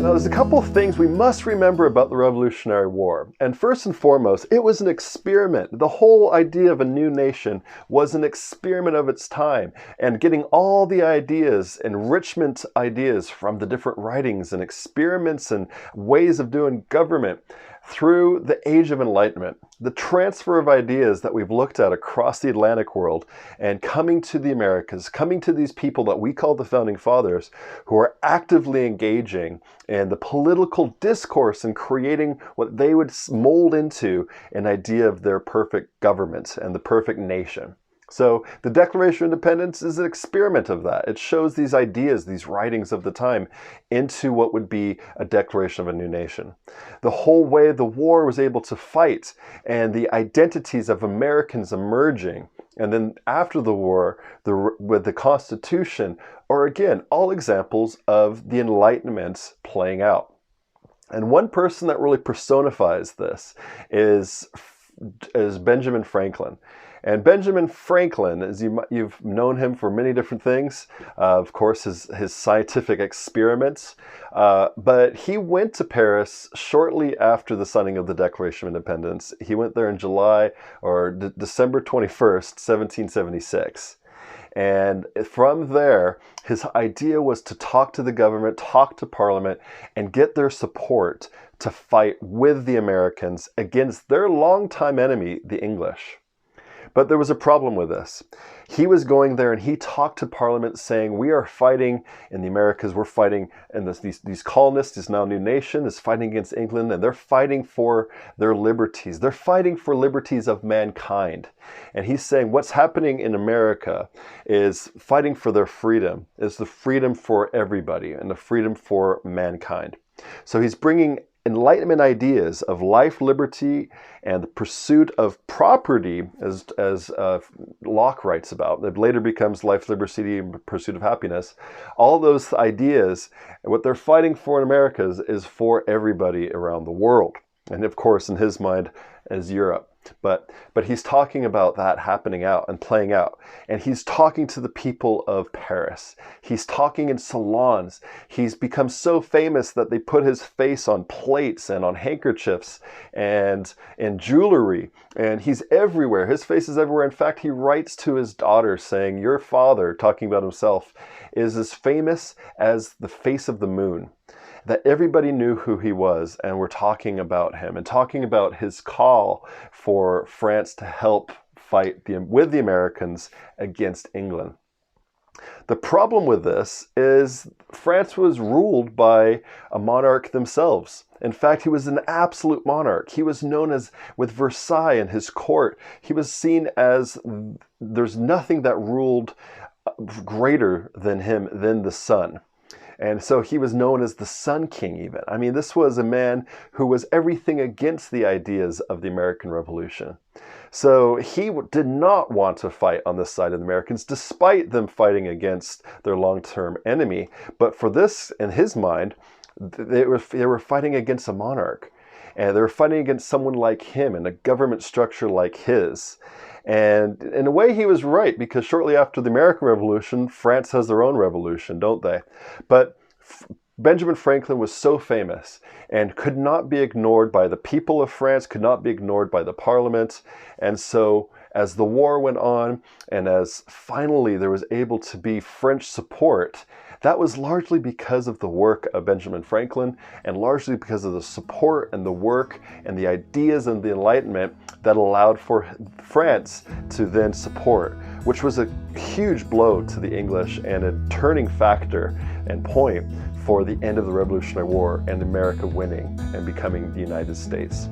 Now, there's a couple of things we must remember about the Revolutionary War. And first and foremost, it was an experiment. The whole idea of a new nation was an experiment of its time. And getting all the ideas, enrichment ideas from the different writings and experiments and ways of doing government through the Age of Enlightenment, the transfer of ideas that we've looked at across the Atlantic world and coming to the Americas, coming to these people that we call the Founding Fathers, who are actively engaging in the political discourse and creating what they would mold into an idea of their perfect government and the perfect nation. So the Declaration of Independence is an experiment of that. It shows these ideas, these writings of the time, into what would be a declaration of a new nation. The whole way the war was able to fight and the identities of Americans emerging, and then after the war, with the Constitution, are again, all examples of the Enlightenment playing out. And one person that really personifies this is Benjamin Franklin. And Benjamin Franklin, as you've known him for many different things, of course, his scientific experiments, but he went to Paris shortly after the signing of the Declaration of Independence. He went there in July or December 21st, 1776. And from there, his idea was to talk to the government, talk to Parliament, and get their support to fight with the Americans against their longtime enemy, the English. But there was a problem with this. He was going there and he talked to Parliament saying, we are fighting in the Americas, we're fighting, and these colonists, this now new nation is fighting against England, and they're fighting for their liberties. They're fighting for liberties of mankind. And he's saying what's happening in America is fighting for their freedom, is the freedom for everybody and the freedom for mankind. So he's bringing Enlightenment ideas of life, liberty, and the pursuit of property, as Locke writes about. It later becomes life, liberty, and pursuit of happiness. All those ideas, what they're fighting for in America is for everybody around the world. And of course, in his mind, as Europe. But he's talking about that happening out and playing out. And he's talking to the people of Paris. He's talking in salons. He's become so famous that they put his face on plates and on handkerchiefs and in jewelry. And he's everywhere. His face is everywhere. In fact, he writes to his daughter saying, your father, talking about himself, is as famous as the face of the moon. That everybody knew who he was and were talking about him and talking about his call for France to help fight with the Americans against England. The problem with this is France was ruled by a monarch themselves. In fact, he was an absolute monarch. He was known as, with Versailles and his court, he was seen as, there's nothing that ruled greater than him, than the sun. And so he was known as the Sun King even. I mean, this was a man who was everything against the ideas of the American Revolution. So he did not want to fight on this side of the Americans, despite them fighting against their long-term enemy. But for this, in his mind, they were fighting against a monarch. And they were fighting against someone like him in a government structure like his. And in a way he was right, because shortly after the American Revolution, France has their own revolution, don't they? But Benjamin Franklin was so famous and could not be ignored by the people of France, could not be ignored by the Parliament. And so as the war went on and as finally there was able to be French support, that was largely because of the work of Benjamin Franklin and largely because of the support and the work and the ideas and the Enlightenment that allowed for France to then support, which was a huge blow to the English and a turning factor and point for the end of the Revolutionary War and America winning and becoming the United States.